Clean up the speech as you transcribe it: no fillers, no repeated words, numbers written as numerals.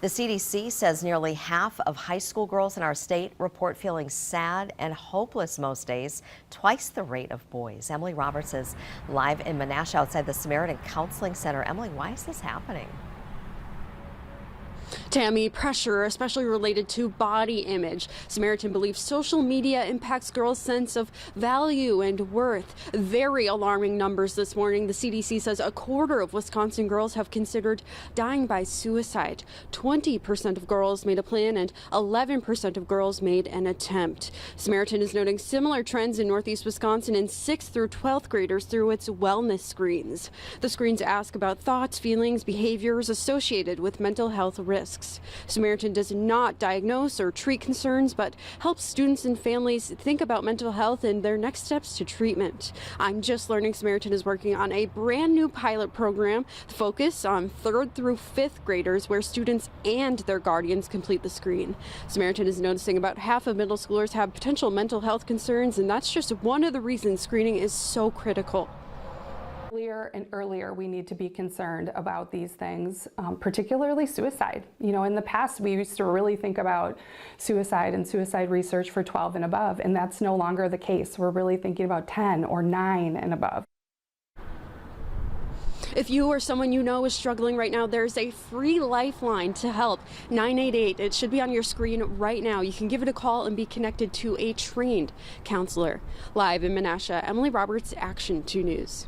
The CDC says nearly half of high school girls in our state report feeling sad and hopeless most days, twice the rate of boys. Emily Roberts is live in Menasha outside the Samaritan Counseling Center. Emily, why is this happening? Tammy, pressure, especially related to body image. Samaritan believes social media impacts girls' sense of value and worth. Very alarming numbers this morning. The CDC says a quarter of Wisconsin girls have considered dying by suicide. 20% of girls made a plan and 11% of girls made an attempt. Samaritan is noting similar trends in Northeast Wisconsin in 6th through 12th graders through its wellness screens. The screens ask about thoughts, feelings, behaviors associated with mental health risks. Samaritan does not diagnose or treat concerns, but helps students and families think about mental health and their next steps to treatment. I'm just learning Samaritan is working on a brand new pilot program, focused on 3rd through 5th graders, where students and their guardians complete the screen. Samaritan is noticing about half of middle schoolers have potential mental health concerns, and that's just one of the reasons screening is so critical. Earlier and earlier, we need to be concerned about these things, particularly suicide. You know, in the past, we used to really think about suicide and suicide research for 12 and above, and that's no longer the case. We're really thinking about 10 or 9 and above. If you or someone you know is struggling right now, there's a free lifeline to help, 988. It should be on your screen right now. You can give it a call and be connected to a trained counselor. Live in Menasha, Emily Roberts, Action 2 News.